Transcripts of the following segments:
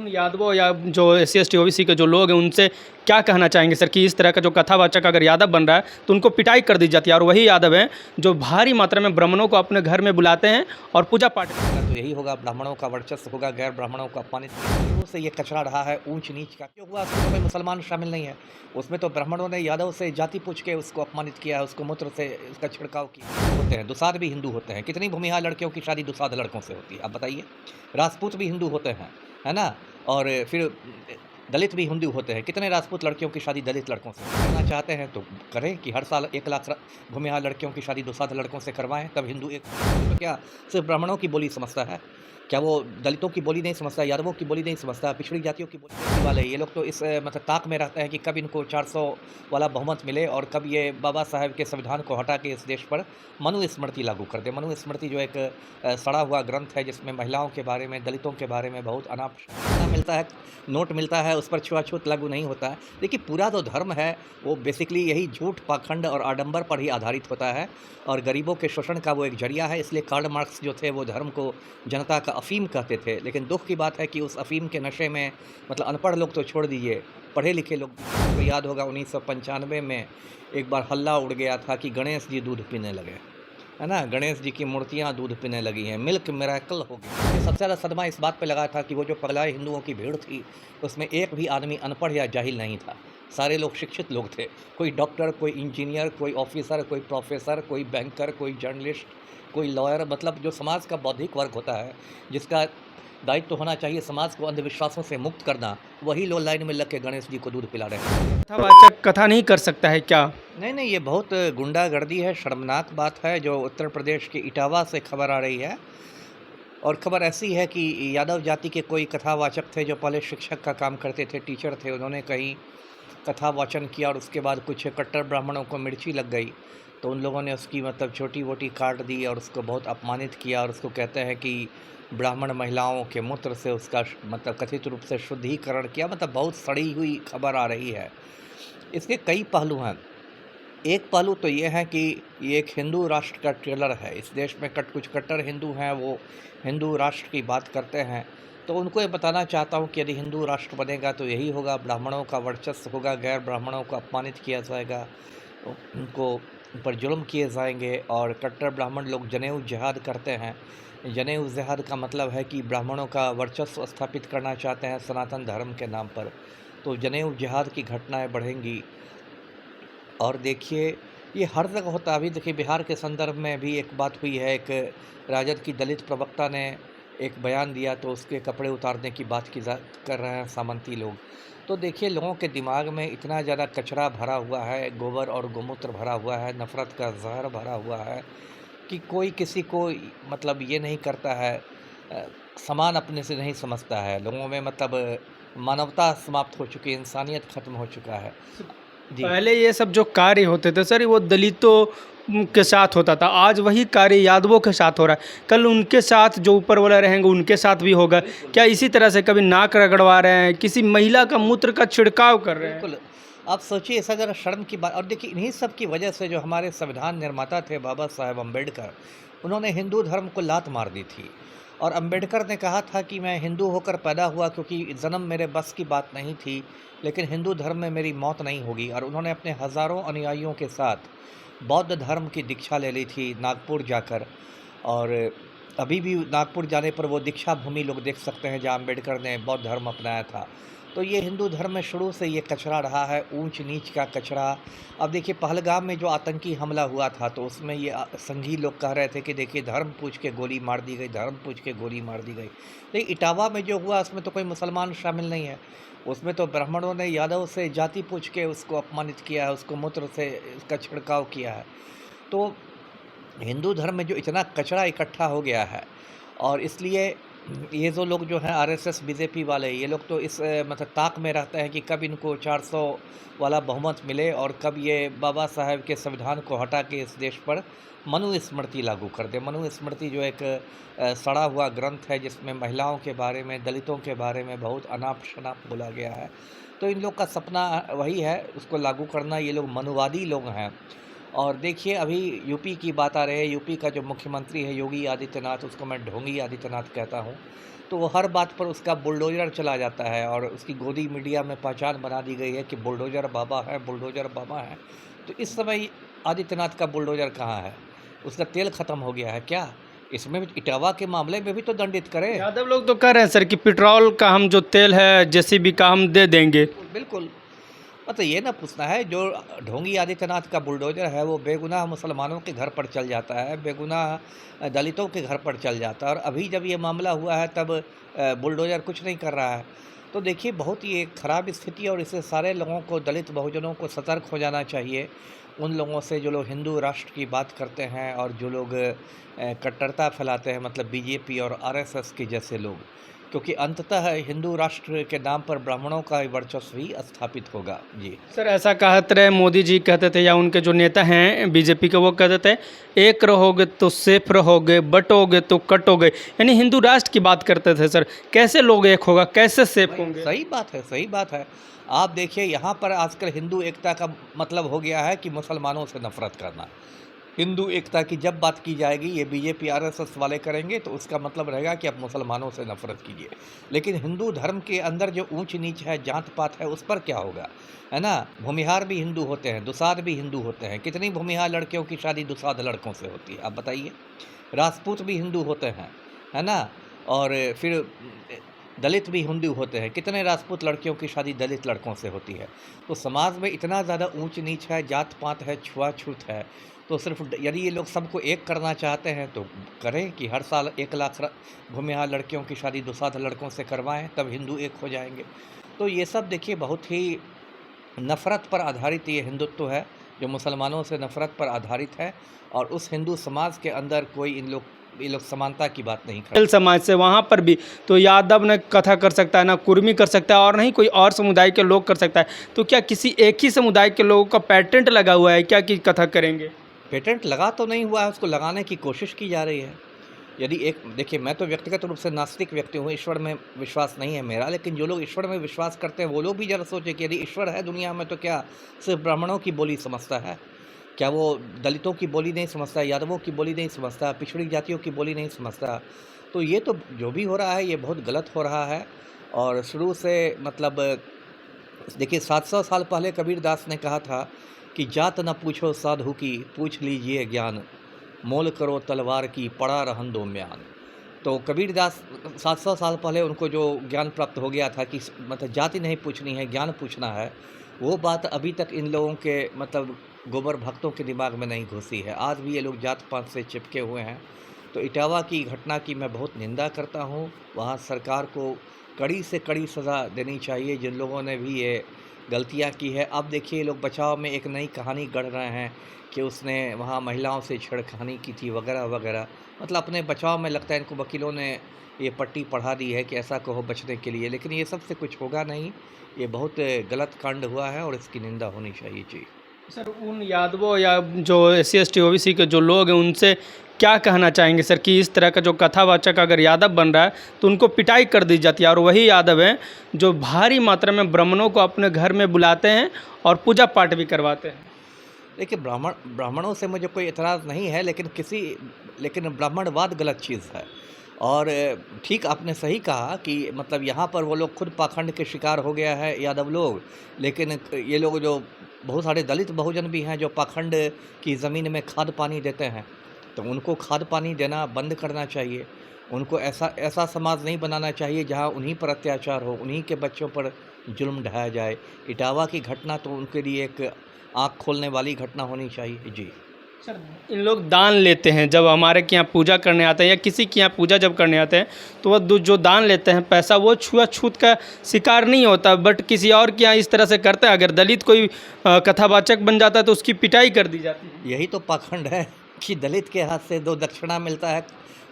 उन यादवों या जो SC ST OBC के जो लोग हैं उनसे क्या कहना चाहेंगे सर कि इस तरह का जो कथावाचक अगर यादव बन रहा है तो उनको पिटाई कर दी जाती है और वही यादव हैं जो भारी मात्रा में ब्राह्मणों को अपने घर में बुलाते हैं और पूजा पाठ तो यही होगा, ब्राह्मणों का वर्चस्व होगा, गैर ब्राह्मणों को अपमानित शुरू से ये कचरा रहा है ऊंच नीच का। क्यों हुआ? उसमें तो कोई मुसलमान शामिल नहीं है। उसमें तो ब्राह्मणों ने यादव से जाति पूछ के उसको अपमानित किया, उसको मूत्र से उसका छिड़काव किया। होते हैं दुसाध भी हिंदू होते हैं। कितनी भूमिहार लड़कियों की शादी दुसाध लड़कों से होती है, आप बताइए। राजपूत भी हिंदू होते हैं, है ना? और फिर दलित भी हिंदू होते हैं। कितने राजपूत लड़कियों की शादी दलित लड़कों से करना चाहते हैं तो करें कि हर साल 1 लाख भूमिहार लड़कियों की शादी दुसाध लड़कों से करवाएं, तब हिंदू एक। तो क्या सिर्फ ब्राह्मणों की बोली समझता है? क्या वो दलितों की बोली नहीं समझता, यादवों की बोली नहीं समझता, पिछड़ी जातियों की बोली वाले? ये लोग तो इस मतलब ताक में रहते हैं कि कब इनको 400 वाला बहुमत मिले और कब ये बाबा साहेब के संविधान को हटा के इस देश पर मनुस्मृति लागू कर दे। मनुस्मृति जो एक सड़ा हुआ ग्रंथ है जिसमें महिलाओं के बारे में, दलितों के बारे में बहुत अनाप मिलता है, नोट मिलता है, उस पर छुआछूत लागू नहीं होता है। देखिए, पूरा जो धर्म है वो बेसिकली यही झूठ, पाखंड और आडंबर पर ही आधारित होता है और गरीबों के शोषण का वो एक जरिया है। इसलिए कार्ल मार्क्स जो थे वो धर्म को जनता का अफ़ीम कहते थे। लेकिन दुख की बात है कि उस अफ़ीम के नशे में मतलब अनपढ़ लोग तो छोड़ दीजिए, पढ़े लिखे लोग को याद होगा 1995 में एक बार हल्ला उड़ गया था कि गणेश जी दूध पीने लगे, है ना? गणेश जी की मूर्तियाँ दूध पीने लगी हैं, मिल्क मिरेकल हो गई। ये सबसे ज़्यादा सदमा इस बात पे लगा था कि वो जो पगलाए हिंदुओं की भीड़ थी, उसमें एक भी आदमी अनपढ़ या जाहिल नहीं था। सारे लोग शिक्षित लोग थे। कोई डॉक्टर, कोई इंजीनियर, कोई ऑफ़िसर, कोई प्रोफ़ेसर, कोई बैंकर, कोई जर्नलिस्ट, कोई लॉयर, मतलब जो समाज का बौद्धिक वर्ग होता है, जिसका दायित्व होना चाहिए समाज को अंधविश्वासों से मुक्त करना, वही लोग लाइन में लग के गणेश जी को दूध पिला रहे हैं। कथावाचक कथा नहीं कर सकता है क्या? नहीं, ये बहुत गुंडागर्दी है, शर्मनाक बात है जो उत्तर प्रदेश के इटावा से खबर आ रही है। और खबर ऐसी है कि यादव जाति के कोई कथावाचक थे जो पहले शिक्षक का काम करते थे, टीचर थे। उन्होंने कहीं कथा वाचन किया और उसके बाद कुछ कट्टर ब्राह्मणों को मिर्ची लग गई, तो उन लोगों ने उसकी मतलब छोटी-वोटी काट दी और उसको बहुत अपमानित किया और उसको कहते हैं कि ब्राह्मण महिलाओं के मूत्र से उसका मतलब कथित रूप से शुद्धिकरण किया। मतलब बहुत सड़ी हुई खबर आ रही है। इसके कई पहलू हैं। एक पहलू तो ये है कि ये एक हिंदू राष्ट्र का ट्रेलर है। इस देश में कुछ कट्टर हिंदू हैं, वो हिंदू राष्ट्र की बात करते हैं। तो उनको ये बताना चाहता हूँ कि यदि हिंदू राष्ट्र बनेगा तो यही होगा, ब्राह्मणों का वर्चस्व होगा, गैर ब्राह्मणों को अपमानित किया जाएगा, उनको उन पर जुल्म किए जाएंगे। और कट्टर ब्राह्मण लोग जनेऊ जिहाद करते हैं। जनेऊ जिहाद का मतलब है कि ब्राह्मणों का वर्चस्व स्थापित करना चाहते हैं सनातन धर्म के नाम पर। तो जनेऊ जिहाद की घटनाएं बढ़ेंगी। और देखिए, ये हर जगह होता है। अभी देखिए, बिहार के संदर्भ में भी एक बात हुई है। एक राजद की दलित प्रवक्ता ने एक बयान दिया तो उसके कपड़े उतारने की बात कर रहे हैं सामंती लोग। तो देखिए, लोगों के दिमाग में इतना ज़्यादा कचरा भरा हुआ है, गोबर और गोमूत्र भरा हुआ है, नफ़रत का ज़हर भरा हुआ है कि कोई किसी को मतलब ये नहीं करता है, समान अपने से नहीं समझता है। लोगों में मतलब मानवता समाप्त हो चुकी है, इंसानियत ख़त्म हो चुका है। जी। पहले ये सब जो कार्य होते थे सर वो दलितों के साथ होता था, आज वही कार्य यादवों के साथ हो रहा है, कल उनके साथ जो ऊपर वाले रहेंगे उनके साथ भी होगा। क्या इसी तरह से कभी नाक रगड़वा रहे हैं, किसी महिला का मूत्र का छिड़काव कर रहे हैं? बिल्कुल। आप सोचिए, ऐसा ज़रा शर्म की बात। और देखिए, इन्हीं सब की वजह से जो हमारे संविधान निर्माता थे बाबा साहेब अम्बेडकर, उन्होंने हिंदू धर्म को लात मार दी थी। और अम्बेडकर ने कहा था कि मैं हिंदू होकर पैदा हुआ क्योंकि जन्म मेरे बस की बात नहीं थी, लेकिन हिंदू धर्म में मेरी मौत नहीं होगी। और उन्होंने अपने हज़ारों अनुयायियों के साथ बौद्ध धर्म की दीक्षा ले ली थी नागपुर जाकर। और अभी भी नागपुर जाने पर वो दीक्षा भूमि लोग देख सकते हैं जहाँ अम्बेडकर ने बौद्ध धर्म अपनाया था। तो ये हिंदू धर्म में शुरू से ये कचरा रहा है, ऊंच नीच का कचरा। अब देखिए, पहलगाम में जो आतंकी हमला हुआ था तो उसमें ये संघी लोग कह रहे थे कि देखिए, धर्म पूछ के गोली मार दी गई, धर्म पूछ के गोली मार दी गई। लेकिन इटावा में जो हुआ उसमें तो कोई मुसलमान शामिल नहीं है। उसमें तो ब्राह्मणों ने यादव से जाति पूछ के उसको अपमानित किया है, उसको मूत्र से उसका छिड़काव किया है। तो हिंदू धर्म में जो इतना कचरा इकट्ठा हो गया है, और इसलिए ये जो लोग जो हैं आरएसएस बीजेपी वाले, ये लोग तो इस मतलब ताक में रहते हैं कि कब इनको 400 वाला बहुमत मिले और कब ये बाबा साहेब के संविधान को हटा के इस देश पर मनुस्मृति लागू कर दे। मनुस्मृति जो एक सड़ा हुआ ग्रंथ है जिसमें महिलाओं के बारे में, दलितों के बारे में बहुत अनाप शनाप बोला गया है। तो इन लोग का सपना वही है, उसको लागू करना। ये लोग मनुवादी लोग हैं और देखिए अभी यूपी की बात आ रही है, यूपी का जो मुख्यमंत्री है योगी आदित्यनाथ, उसको मैं ढोंगी आदित्यनाथ कहता हूँ, तो वो हर बात पर उसका बुलडोज़र चला जाता है और उसकी गोदी मीडिया में पहचान बना दी गई है कि बुलडोज़र बाबा है, बुलडोज़र बाबा है। तो इस समय आदित्यनाथ का बुलडोज़र कहाँ है? उसका तेल ख़त्म हो गया है क्या? इसमें भी इटावा के मामले में भी तो दंडित करें। यादव लोग तो कह रहे हैं सर कि पेट्रोल का हम जो तेल है जेसीबी का हम दे देंगे। बिल्कुल। मतलब ये ना पूछना है, जो ढोंगी आदित्यनाथ का बुलडोज़र है वो बेगुनाह मुसलमानों के घर पर चल जाता है, बेगुनाह दलितों के घर पर चल जाता है, और अभी जब ये मामला हुआ है तब बुलडोज़र कुछ नहीं कर रहा है। तो देखिए बहुत ही एक ख़राब स्थिति है और इससे सारे लोगों को, दलित बहुजनों को सतर्क हो जाना चाहिए। उन लोगों से जो लोग हिंदू राष्ट्र की बात करते हैं और जो लोग कट्टरता फैलाते हैं, मतलब बीजेपी और आरएसएस के जैसे लोग, क्योंकि अंततः हिंदू राष्ट्र के नाम पर ब्राह्मणों का वर्चस्व ही स्थापित होगा। जी। सर ऐसा कहते रहे मोदी जी कहते थे या उनके जो नेता हैं बीजेपी के, वो कहते थे एक रहोगे तो सेफ रहोगे, बटोगे तो कटोगे, यानी हिंदू राष्ट्र की बात करते थे सर। कैसे लोग एक होगा, कैसे सेफ होंगे? सही बात है, सही बात है। आप देखिए यहाँ पर आजकल हिंदू एकता का मतलब हो गया है कि मुसलमानों से नफरत करना। हिंदू एकता की जब बात की जाएगी, ये बीजेपी आरएसएस वाले करेंगे तो उसका मतलब रहेगा कि आप मुसलमानों से नफरत कीजिए। लेकिन हिंदू धर्म के अंदर जो ऊंच नीच है, जात पात है, उस पर क्या होगा, है ना? भूमिहार भी हिंदू होते हैं, दुसाध भी हिंदू होते हैं। कितनी भूमिहार लड़कियों की शादी दुसाध लड़कों से होती है, आप बताइए? राजपूत भी हिंदू होते हैं, है ना? और फिर दलित भी हिंदू होते हैं। कितने राजपूत लड़कियों की शादी दलित लड़कों से होती है। तो समाज में इतना ज़्यादा ऊंच नीच है, जात पात है, छुआछूत है। तो सिर्फ यदि ये लोग सबको एक करना चाहते हैं तो करें कि हर साल 1 लाख भूमिहार लड़कियों की शादी दुसाध लड़कों से करवाएं, तब हिंदू एक हो जाएंगे। तो ये सब देखिए बहुत ही नफ़रत पर आधारित ये हिंदुत्व है, जो मुसलमानों से नफ़रत पर आधारित है, और उस हिंदू समाज के अंदर कोई ये लोग समानता की बात नहीं करते। पटेल समाज से वहाँ पर भी तो यादव न कथा कर सकता है, ना कुर्मी कर सकता है, और नहीं कोई और समुदाय के लोग कर सकता है। तो क्या किसी एक ही समुदाय के लोगों का पेटेंट लगा हुआ है क्या कि कथा करेंगे? पेटेंट लगा तो नहीं हुआ है, उसको लगाने की कोशिश की जा रही है। यदि एक देखिए, मैं तो व्यक्तिगत रूप से नास्तिक व्यक्ति हूँ, ईश्वर में विश्वास नहीं है मेरा, लेकिन जो लोग ईश्वर में विश्वास करते हैं वो लोग भी ज़रा सोचें कि यदि ईश्वर है दुनिया में तो क्या सिर्फ ब्राह्मणों की बोली समझता है? क्या वो दलितों की बोली नहीं समझता, यादवों की बोली नहीं समझता, पिछड़ी जातियों की बोली नहीं समझता? तो ये तो जो भी हो रहा है ये बहुत गलत हो रहा है। और शुरू से मतलब देखिए 700 साल पहले कबीरदास ने कहा था कि जात न पूछो साधु की, पूछ लीजिए ज्ञान, मोल करो तलवार की, पड़ा रहन दो म्यान। तो कबीरदास 700 साल पहले उनको जो ज्ञान प्राप्त हो गया था कि मतलब जाति नहीं पूछनी है, ज्ञान पूछना है, वो बात अभी तक इन लोगों के मतलब गोबर भक्तों के दिमाग में नहीं घुसी है। आज भी ये लोग जात पात से चिपके हुए हैं। तो इटावा की घटना की मैं बहुत निंदा करता हूँ। वहाँ सरकार को कड़ी से कड़ी सज़ा देनी चाहिए जिन लोगों ने भी ये गलतियाँ की है। अब देखिए लोग बचाव में एक नई कहानी गढ़ रहे हैं कि उसने वहाँ महिलाओं से छेड़खानी की थी वगैरह वगैरह। मतलब अपने बचाव में लगता है इनको वकीलों ने ये पट्टी पढ़ा दी है कि ऐसा कहो बचने के लिए, लेकिन ये सब से कुछ होगा नहीं। ये बहुत गलत कांड हुआ है और इसकी निंदा होनी चाहिए। जी। सर उन यादवों या जो SC ST OBC के जो लोग हैं उनसे क्या कहना चाहेंगे सर कि इस तरह का जो कथावाचक अगर यादव बन रहा है तो उनको पिटाई कर दी जाती है, और वही यादव हैं जो भारी मात्रा में ब्राह्मणों को अपने घर में बुलाते हैं और पूजा पाठ भी करवाते हैं? देखिए ब्राह्मणों से मुझे कोई एतराज़ नहीं है, लेकिन ब्राह्मणवाद गलत चीज़ है। और ठीक आपने सही कहा कि मतलब यहाँ पर वो लोग खुद पाखंड के शिकार हो गया है यादव लोग, लेकिन ये लोग जो बहुत सारे दलित बहुजन भी हैं जो पाखंड की ज़मीन में खाद पानी देते हैं, तो उनको खाद पानी देना बंद करना चाहिए। उनको ऐसा समाज नहीं बनाना चाहिए जहाँ उन्हीं पर अत्याचार हो, उन्हीं के बच्चों पर जुल्म ढाया जाए। इटावा की घटना तो उनके लिए एक आँख खोलने वाली घटना होनी चाहिए। जी। सर इन लोग दान लेते हैं जब हमारे के यहाँ पूजा करने आते हैं या किसी के यहाँ पूजा जब करने आते हैं, तो वह जो दान लेते हैं पैसा वो छुआछूत का शिकार नहीं होता, बट किसी और के यहाँ इस तरह से करते हैं। अगर दलित कोई कथावाचक बन जाता है तो उसकी पिटाई कर दी जाती है। यही तो पाखंड है कि दलित के हाथ से 2 दक्षिणा मिलता है,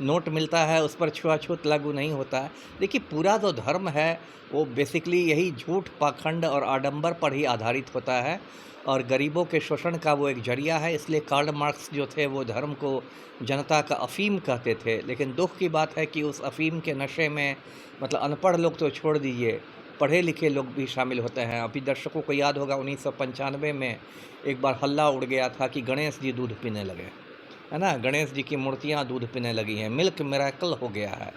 नोट मिलता है, उस पर छुआछूत लागू नहीं होता है। देखिए पूरा जो धर्म है वो बेसिकली यही झूठ, पाखंड और आडंबर पर ही आधारित होता है, और गरीबों के शोषण का वो एक जरिया है। इसलिए कार्ल मार्क्स जो थे वो धर्म को जनता का अफीम कहते थे। लेकिन दुख की बात है कि उस अफीम के नशे में मतलब अनपढ़ लोग तो छोड़ दीजिए, पढ़े लिखे लोग भी शामिल होते हैं। अभी दर्शकों को याद होगा 1995 में एक बार हल्ला उड़ गया था कि गणेश जी दूध पीने लगे, है ना? गणेश जी की मूर्तियाँ दूध पीने लगी हैं, मिल्क मिरेकल हो गया है।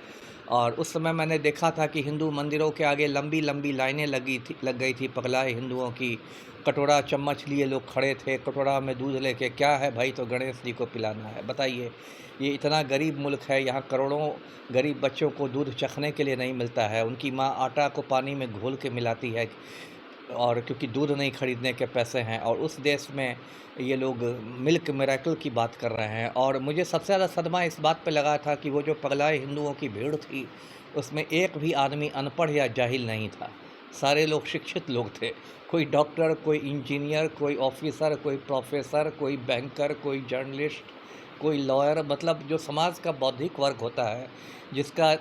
और उस समय मैंने देखा था कि हिंदू मंदिरों के आगे लंबी लंबी लाइनें लग गई थी पगलाए हिंदुओं की। कटोरा चम्मच लिए लोग खड़े थे, कटोरा में दूध लेके, क्या है भाई, तो गणेश जी को पिलाना है। बताइए, ये इतना गरीब मुल्क है, यहाँ करोड़ों गरीब बच्चों को दूध चखने के लिए नहीं मिलता है। उनकी माँ आटा को पानी में घोल के मिलाती है, और क्योंकि दूध नहीं खरीदने के पैसे हैं, और उस देश में ये लोग मिल्क मिरेकल की बात कर रहे हैं। और मुझे सबसे ज़्यादा सदमा इस बात पे लगा था कि वो जो पगलाए हिंदुओं की भीड़ थी, उसमें एक भी आदमी अनपढ़ या जाहिल नहीं था। सारे लोग शिक्षित लोग थे। कोई डॉक्टर, कोई इंजीनियर, कोई ऑफिसर, कोई प्रोफेसर, कोई बैंकर, कोई जर्नलिस्ट, कोई लॉयर, मतलब जो समाज का बौद्धिक वर्ग होता है, जिसका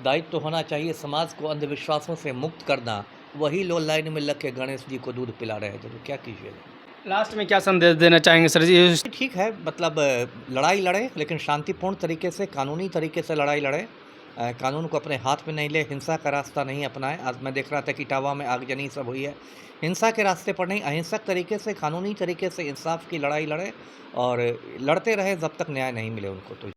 दायित्व होना चाहिए समाज को अंधविश्वासों से मुक्त करना, वही लोग लाइन में लग के गणेश जी को दूध पिला रहे थे। तो क्या कीजिएगा? लास्ट में क्या संदेश देना चाहेंगे सर जी? ठीक है, मतलब लड़ाई लड़े, लेकिन शांतिपूर्ण तरीके से, कानूनी तरीके से लड़ाई लड़े। कानून को अपने हाथ में नहीं ले, हिंसा का रास्ता नहीं अपनाए। आज मैं देख रहा था कि इटावा में आगजनी सब हुई है। हिंसा के रास्ते पर नहीं, अहिंसक तरीके से, कानूनी तरीके से इंसाफ की लड़ाई लड़े, और लड़ते रहे जब तक न्याय नहीं मिले उनको। तो